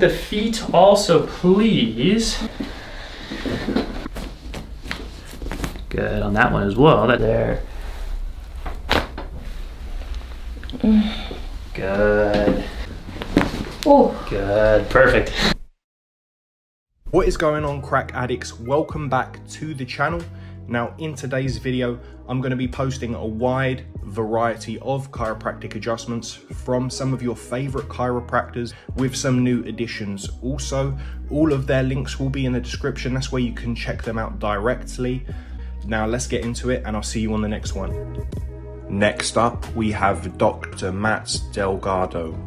The feet also, please. Good on that one as well. That there. Good. Oh. Good. Perfect. What is going on, crack addicts? Welcome back to the channel. Now, in today's video, I'm going to be posting a wide variety of chiropractic adjustments from some of your favorite chiropractors with some new additions. Also, all of their links will be in the description. That's where you can check them out directly. Now, let's get into it and I'll see you on the next one. Next up, we have Dr. Matt Delgado.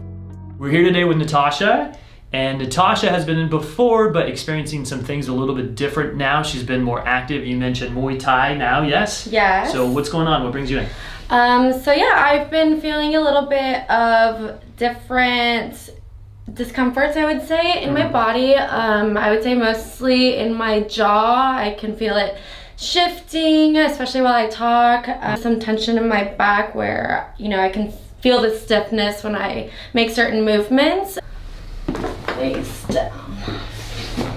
We're here today with Natasha. And Natasha has been in before, but experiencing some things a little bit different now. She's been more active. You mentioned Muay Thai now, yes? Yes. So what's going on? What brings you in? So yeah, I've been feeling a little bit of different discomforts, I would say, in my body. I would say mostly in my jaw. I can feel it shifting, especially while I talk. Some tension in my back where, you know, I can feel the stiffness when I make certain movements. Face down.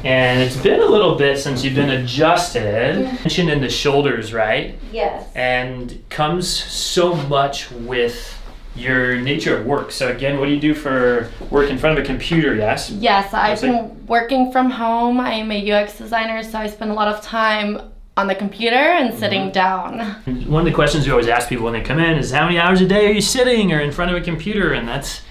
And it's been a little bit since you've been adjusted. Tension in the shoulders, right? Yes. And comes so much with your nature of work. So again, what do you do for work in front of a computer, yes? Yes, I've been working from home. I'm a UX designer, so I spend a lot of time on the computer and sitting down. One of the questions we always ask people when they come in is, how many hours a day are you sitting or in front of a computer? And that's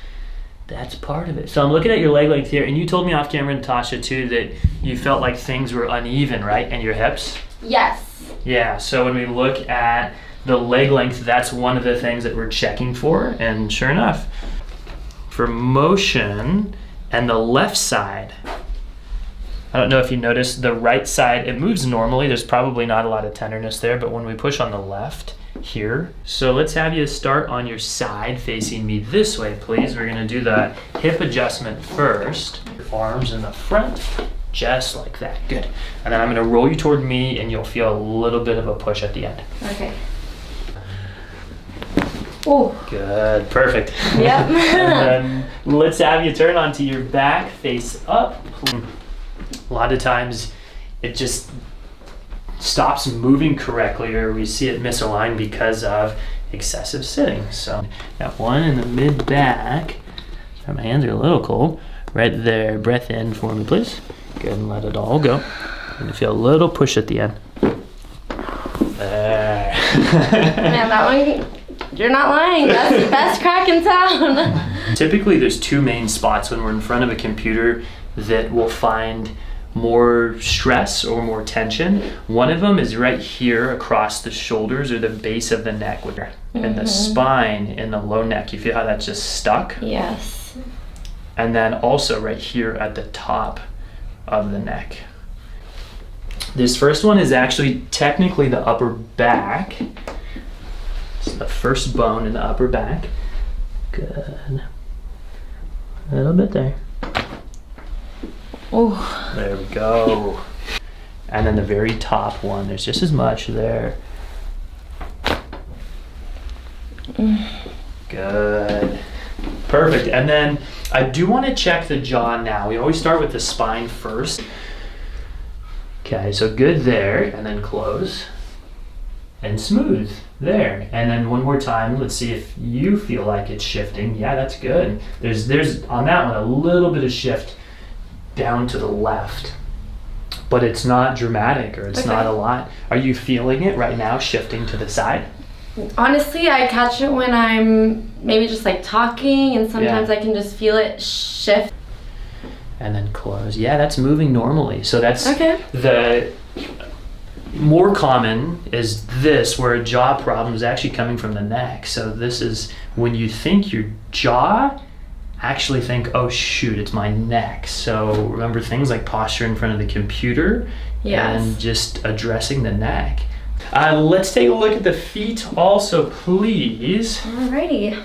part of it. So I'm looking at your leg length here, and you told me off camera, Natasha, too, that you felt like things were uneven, right? And your hips? Yes. Yeah, so when we look at the leg length, that's one of the things that we're checking for, and sure enough, for motion and the left side, I don't know if you noticed, the right side, it moves normally. There's probably not a lot of tenderness there, but when we push on the left, here. So let's have you start on your side facing me this way, please. We're gonna do the hip adjustment first. Your arms in the front, just like that. Good. And then I'm gonna roll you toward me and you'll feel a little bit of a push at the end. Okay. Oh. Good, perfect. Yep. And then let's have you turn onto your back, face up. A lot of times it just stops moving correctly, or we see it misaligned because of excessive sitting. So got one in the mid back. My hands are a little cold. Right there. Breath in for me, please. Good, and let it all go. And feel a little push at the end. There. Man, that one, you're not lying. That's the best crack in town. Typically, there's two main spots when we're in front of a computer that we'll find more stress or more tension. One of them is right here across the shoulders or the base of the neck, and the spine in the low neck. You feel how that's just stuck? Yes. And then also right here at the top of the neck. This first one is actually technically the upper back. It's the first bone in the upper back. Good. A little bit there. Oh. There we go. And then the very top one, there's just as much there. Good. Perfect. And then I do want to check the jaw now. We always start with the spine first. Okay, so good there, and then close. And smooth there. And then one more time, let's see if you feel like it's shifting. Yeah, that's good. There's on that one a little bit of shift down to the left, but it's not dramatic, or it's not a lot. Are you feeling it right now, shifting to the side? Honestly, I catch it when I'm maybe just like talking, and sometimes I can just feel it shift. And then close. Yeah, that's moving normally. So that's the more common is this, where a jaw problem is actually coming from the neck. So this is when you think your jaw, actually think, oh shoot, it's my neck. So remember things like posture in front of the computer and just addressing the neck. Let's take a look at the feet also, please. Alrighty.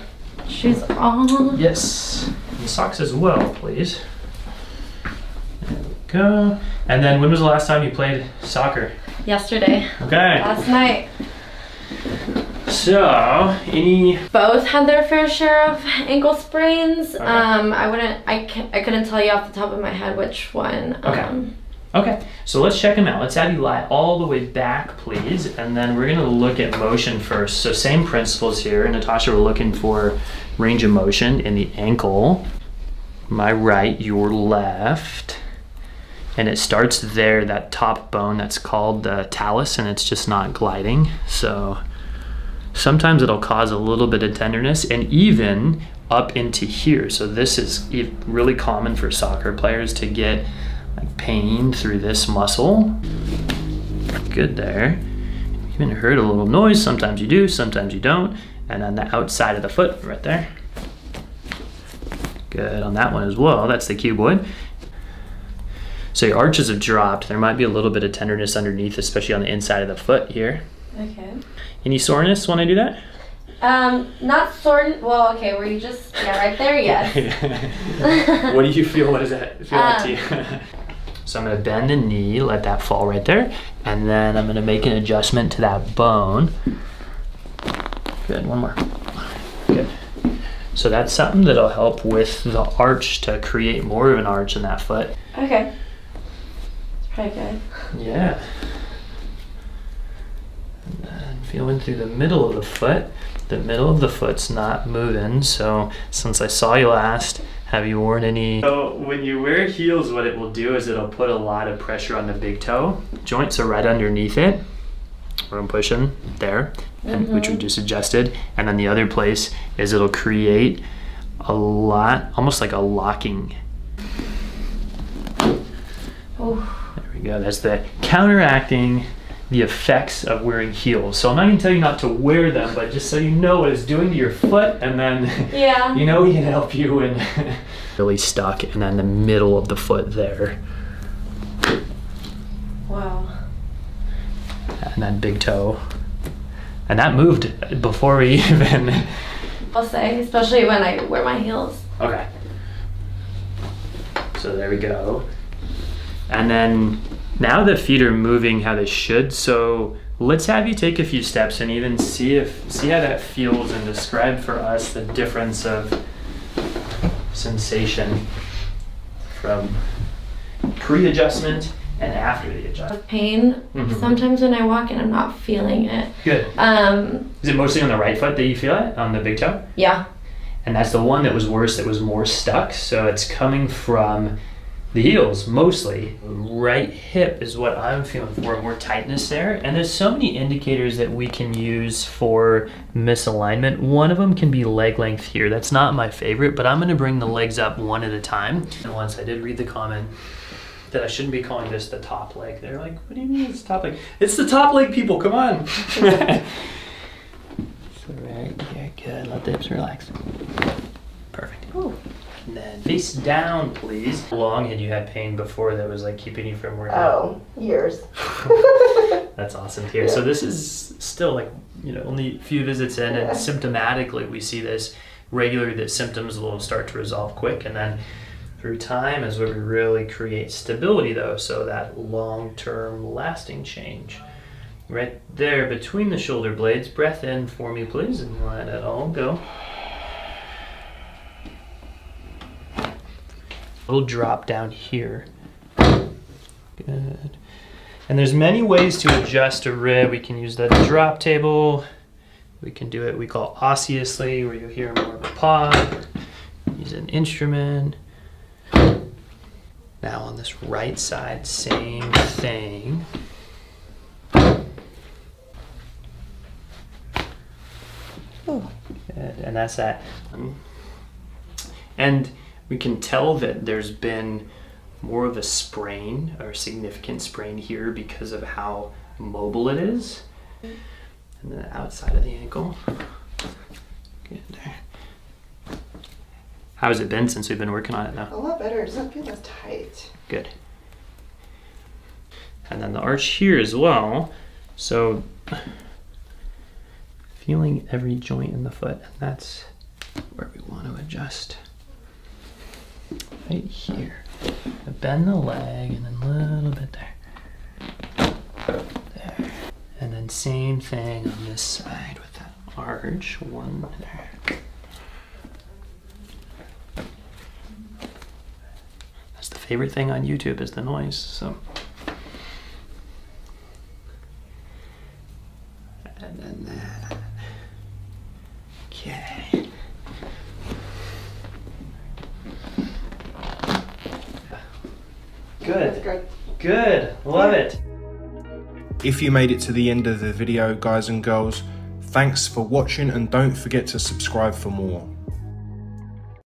Shoes on. Yes. And socks as well, please. There we go. And then when was the last time you played soccer? Yesterday. Okay. Last night. So, any... Both had their fair share of ankle sprains. Okay. I couldn't tell you off the top of my head which one. Okay. Okay, so let's check them out. Let's have you lie all the way back, please, and then we're gonna look at motion first. So same principles here. Natasha, we're looking for range of motion in the ankle. My right, your left. And it starts there, that top bone, that's called the talus, and it's just not gliding. So sometimes it'll cause a little bit of tenderness and even up into here. So this is really common for soccer players to get like pain through this muscle. Good there. Even heard a little noise. Sometimes you do, sometimes you don't. And on the outside of the foot, right there. Good on that one as well. That's the cuboid. So your arches have dropped. There might be a little bit of tenderness underneath, especially on the inside of the foot here. Okay. Any soreness when I do that? Not sore. Well, okay, were you just, right there, yes. What do you feel? What does that feel like to you? So I'm gonna bend the knee, let that fall right there, and then I'm gonna make an adjustment to that bone. Good, one more. Good. So that's something that'll help with the arch to create more of an arch in that foot. Okay. It's pretty good. Yeah. And then feeling through the middle of the foot. The middle of the foot's not moving, so since I saw you last, have you worn any? So when you wear heels, what it will do is it'll put a lot of pressure on the big toe. Joints are right underneath it, where I'm pushing there, and which we just adjusted. And then the other place is it'll create a lot, almost like a locking. Oh. There we go. That's the counteracting the effects of wearing heels. So I'm not gonna tell you not to wear them, but just so you know what it's doing to your foot, and then you know we can help you and really stuck, and then the middle of the foot there. Wow. And then big toe. And that moved before we even... I'll say, especially when I wear my heels. Okay. So there we go. And then now the feet are moving how they should, so let's have you take a few steps and even see how that feels, and describe for us the difference of sensation from pre-adjustment and after the adjustment. Pain. Sometimes when I walk and I'm not feeling it. Good. Is it mostly on the right foot that you feel it, on the big toe? Yeah. And that's the one that was worse, that was more stuck, so it's coming from the heels mostly. Right hip is what I'm feeling for, more tightness there. And there's so many indicators that we can use for misalignment. One of them can be leg length here. That's not my favorite, but I'm gonna bring the legs up one at a time. And once I did read the comment that I shouldn't be calling this the top leg. They're like, what do you mean it's top leg? It's the top leg, people, come on. So right here, good, let the hips relax. Perfect. Ooh. And then face down, please. How long had you had pain before that was like keeping you from working? Oh, years. That's awesome to hear. So this is still like, only a few visits in, and symptomatically we see this regularly, that symptoms will start to resolve quick, and then through time is where we really create stability though, so that long-term lasting change. Right there between the shoulder blades, breath in for me please, and let it all go. Little drop down here. Good. And there's many ways to adjust a rib. We can use the drop table. We can do it, we call osseously, where you hear more of a pop. Use an instrument. Now on this right side, same thing. Oh. Good. And that's that. And we can tell that there's been more of a sprain, or significant sprain here, because of how mobile it is. And then the outside of the ankle. Good there. How has it been since we've been working on it now? A lot better. It doesn't feel as tight. Good. And then the arch here as well. So feeling every joint in the foot, and that's where we want to adjust. Right here. Bend the leg, and then a little bit there. There. And then same thing on this side with that arch. One. That's the favorite thing on YouTube is the noise. So. And then that. Okay. Good. Good. Good. Love it. If you made it to the end of the video, guys and girls, thanks for watching and don't forget to subscribe for more.